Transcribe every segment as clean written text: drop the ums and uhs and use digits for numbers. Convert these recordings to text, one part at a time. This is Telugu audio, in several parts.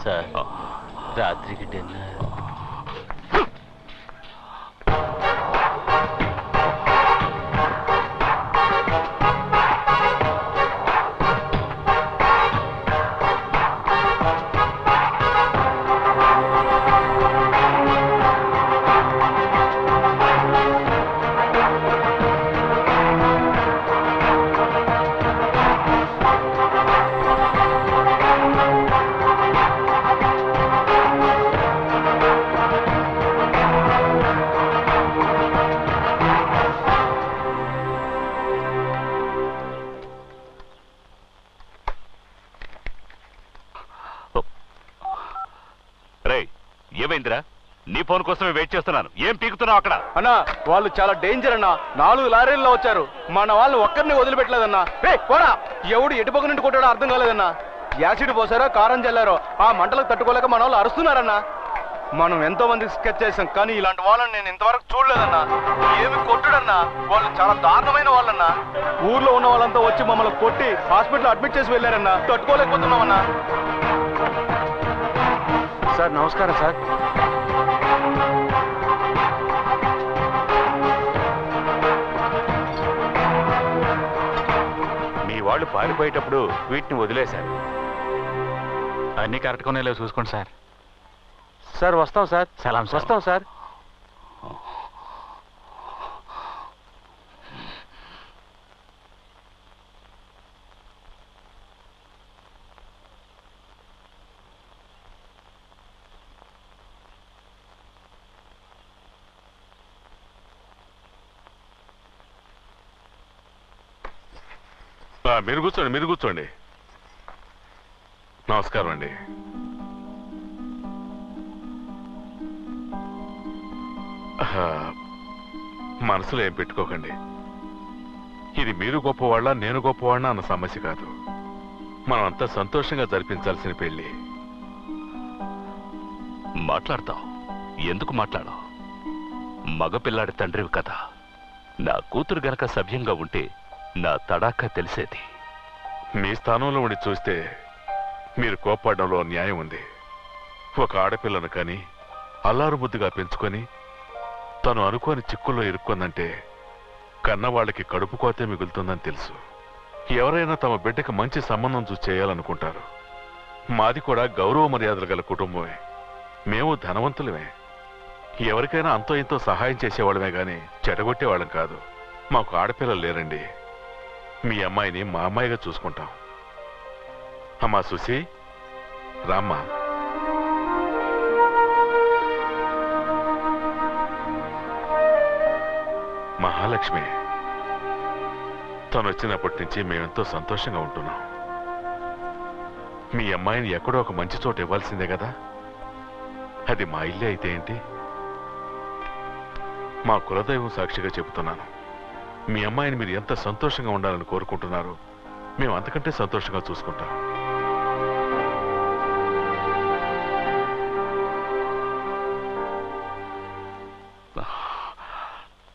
సార్ రాత్రికి డిన్నర్. ఏమైందిరా? నీ ఫోన్ కోసమే వెయిట్ చేస్తున్నాను. ఏం పీకుతున్నావు అక్కడ? అన్నా వాళ్ళు చాలా డేంజర్ అన్నా. 4 లారీల్లో వచ్చారు. మన వాళ్ళని ఒక్కరిని వదిలిపెట్టలేదన్నా. పోరా, ఎవడు ఎటుపక్క నుండి కొట్టాడో అర్థం కాలేదన్నా. యాసిడ్ పోసారో కారం చల్లారో ఆ మంటలకు తట్టుకోలేక మన వాళ్ళు అరుస్తున్నారన్నా. మనం ఎంతో మందికి స్కెచ్ చేసాం, కానీ ఇలాంటి వాళ్ళని నేను ఇంతవరకు చూడలేదన్నా. ఏమి కొట్టుడన్నా, వాళ్ళు చాలా దారుణమైన వాళ్ళన్నా. ఊర్లో ఉన్న వాళ్ళంతా వచ్చి మమ్మల్ని కొట్టి హాస్పిటల్ అడ్మిట్ చేసి వెళ్ళారన్నా. తట్టుకోలేకపోతున్నామన్నా. సార్ నమస్కారం సార్. మీ వాళ్ళు పారిపోయేటప్పుడు వీటిని వదిలేశారు. అన్నీ కరెక్ట్గానే లేవు, చూసుకోండి సార్. సార్ వస్తాం సార్. సలాం సార్. వస్తాం సార్. మీరు కూర్చోండి, మీరు కూర్చోండి. నమస్కారం అండి. మనసులో ఏం పెట్టుకోకండి. ఇది మీరు గొప్పవాళ్ళ నేను గొప్పవాళ్ళ అన్న సమస్య కాదు. మనం అంతా సంతోషంగా జరిపించాల్సిన పెళ్లి. మాట్లాడతావు? ఎందుకు మాట్లాడవు? మగపిల్లాడి తండ్రివి కదా. నా కూతురు గనక సభ్యంగా ఉంటే నా తడాకా తెలిసేది. మీ స్థానంలో ఉండి చూస్తే మీరు కోప్పడంలో న్యాయం ఉంది. ఒక ఆడపిల్లను కానీ అల్లారు ముద్దుగా పెంచుకొని తను అనుకోని చిక్కుల్లో ఇరుక్కుందంటే కన్నవాళ్ళకి కడుపు కోతే మిగులుతుందని తెలుసు. ఎవరైనా తమ బిడ్డకి మంచి సంబంధం చూసి చేయాలనుకుంటారు. మాది కూడా గౌరవ మర్యాదలు గల కుటుంబమే. మేము ధనవంతులమే. ఎవరికైనా అంతో ఇంతో సహాయం చేసేవాళ్ళమే గాని చెడగొట్టేవాళ్ళం కాదు. మాకు ఆడపిల్లలు లేరండి. మీ అమ్మాయిని మా అమ్మాయిగా చూసుకుంటాం. అమ్మా సుశీ, రామ్మా. మహాలక్ష్మి తను వచ్చినప్పటి నుంచి మేమెంతో సంతోషంగా ఉంటున్నాం. మీ అమ్మాయిని ఎక్కడో ఒక మంచి చోట ఇవ్వాల్సిందే కదా. అది మా ఇల్లే అయితే ఏంటి? మా కులదైవం సాక్షిగా చెబుతున్నాను. మీ అమ్మాయిని మీరు ఎంత సంతోషంగా ఉండాలని కోరుకుంటున్నారో మేము అంతకంటే సంతోషంగా చూసుకుంటాం.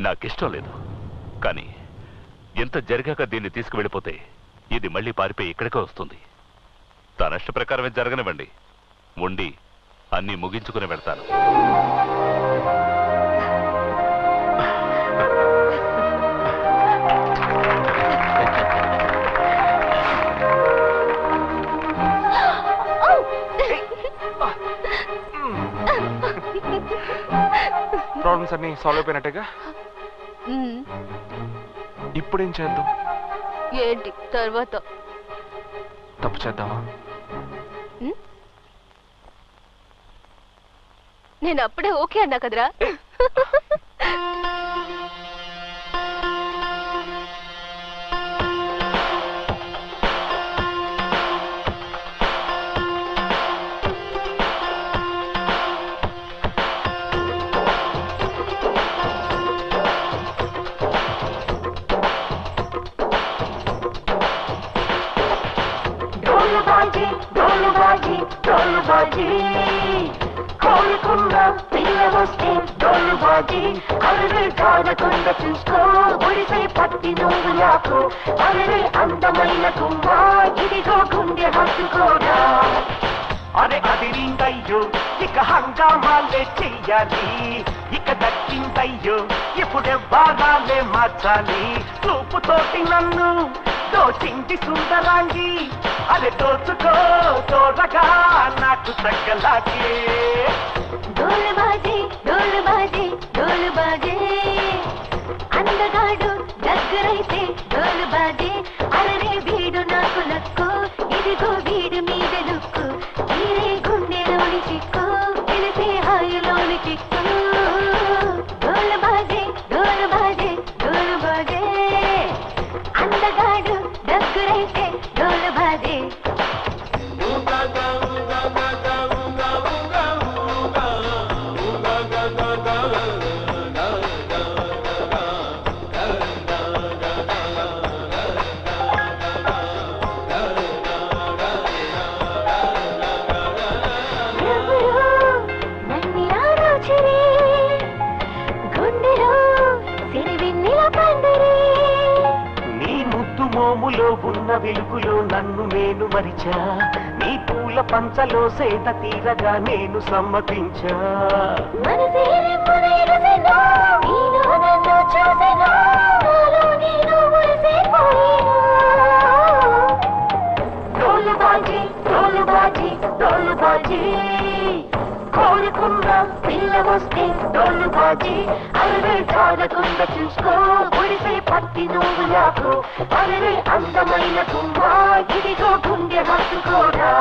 నాకిష్టం లేదు, కానీ ఎంత జరిగాక దీన్ని తీసుకువెళ్ళిపోతే ఇది మళ్ళీ పారిపోయి ఇక్కడికే వస్తుంది. తన ఇష్ట ప్రకారమే జరగనివ్వండి. ఉండి అన్నీ ముగించుకుని వెళ్తాను. ప్రాబ్లమ్స్ అన్ని సాల్వ్ అయిపోయినట్టుగా. ఇప్పుడేం చేద్దాం? ఏంటి తర్వాత? తప్పు చేద్దామా? నేను అప్పుడే ఓకే అన్నా కదరా. కోరుకున్న పిల్ల వస్తే డోలు బాజీ అరే జారకుండా చూసుకో ఒడిసే పట్టి నువ్వు యాకు అరే అందమైన గుమ్మ ఇదిగో గుండె హత్తుకోరా అరే అదిరిందయ్యో ఇక హంగామాలే చెయ్యాలి ఇక దక్కిందయ్యో ఇప్పుడెవ్వారాలే మార్చాలి చూపుతోటి నన్ను దోచింది సుందరాంగి అరే దోచుకో తోడగా నాకు తగ్గలాగే డోలు బాజే డోలు బాజే డోలు బాజే అందగాడు దగ్గరైతే డోలు బాజే అరరే వీడు నాకు లక్కు ఇదిగో వీడు మీద లుక్కు తీరే గుండెలోని చిక్కు తెలిసే హాయిలోని చిక్కు డోలు బాజే డోలు బాజే డోలు బాజే అందగాడు దగ్గరైతే డోలు బాజే మోములో ఉన్న వెలుగులో నన్ను నేను మరిచా నీ పూల పంచలో సేద తీరగా నేను సమ్మతించా డోలు బాజీ డోలు బాజీ డోలు బాజీ కోరుకున్న పిల్ల వస్తే డోలు బాజీ అరవే జారకుండా చూసుకో ఒడిసే పట్టి నువ్వు నాకు అరవే అందమైన గుమ్మ ఇదిగో గుండె హత్తుకోరా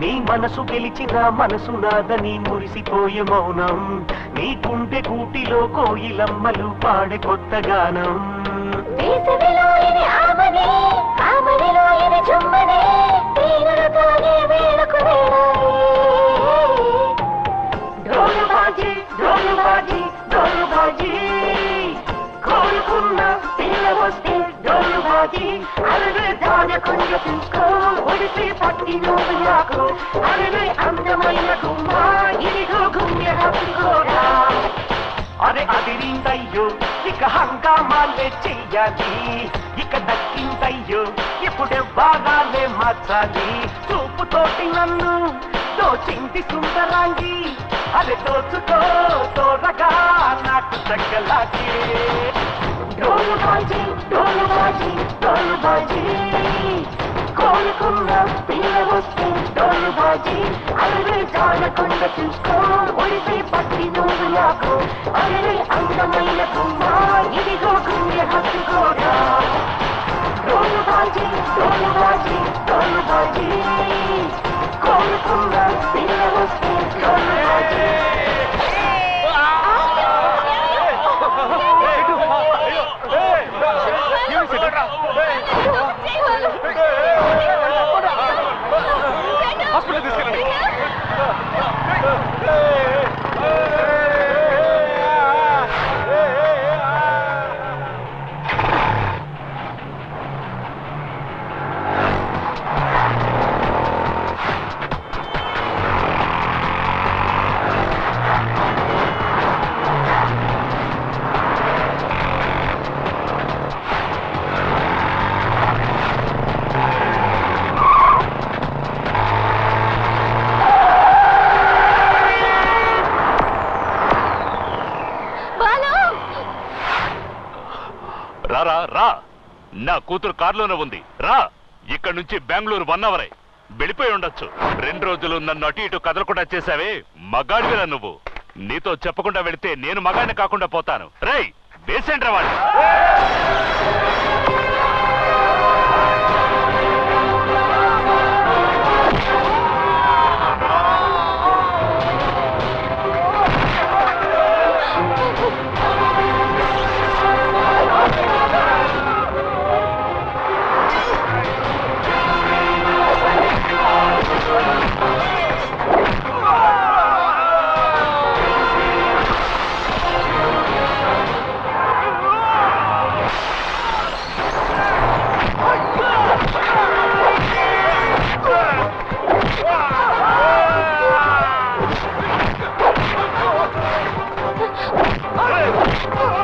నీ మనసు గెలిచిన మనసు నాదని మురిసిపోయే మౌనం నీ గుండె గూటిలో కోయిలమ్మలు పాడే కొత్త గానం డోలు బాజీ డోలు బాజీ డోలు బాజీ కోరుకున్న పిల్ల వస్తే డోలు బాజీ అరవే దానకుండా చూసుకో ఒడిసే పట్టి నువ్వు నాకు అరవే అందమైన గుమ్మ ఇదిగో గుండె హత్తుకోరా అరే అదిరిందయ్యో ఇక హంగామాలే చెయ్యాలి ఇక దక్కిందయ్యో ఇప్పుడెవ్వారాలే మార్చాలి చూపుతోటి నన్ను దోచింది సుందరాంగి అరే దోచుకో తోడగా నాకు తగ్గలాగే డోలు బాజీ డోలు బాజీ డోలు బాజీ కోరుకున్న పిల్ల వస్తే డోలు బాజీ అరవే జారకుండా చూసుకో ఒడిసే పట్టి నువ్వు నాకు అరవే అందమైన గుమ్మ ఇదిగో గుండె హత్తుకోరా డోలు బాజీ డోలు బాజీ డోలు బాజీ కోరుకున్న పిల్ల వస్తే డోలు బాజీ హాస్పిటల్ తీసుకెళ్ళండి రా నా కూతురు కారులోనే ఉంది రా ఇక్కడి నుంచి బెంగళూరు 1 అవరే వెళ్ళిపోయి ఉండొచ్చు 2 రోజులు నన్ను అటు ఇటు కదలకుండా చేసావే మగాడివిరా నువ్వు నీతో చెప్పకుండా వెళితే నేను మగాడిని కాకుండా పోతాను రేయ్ వేసేంట్రా వాళ్ళు Oh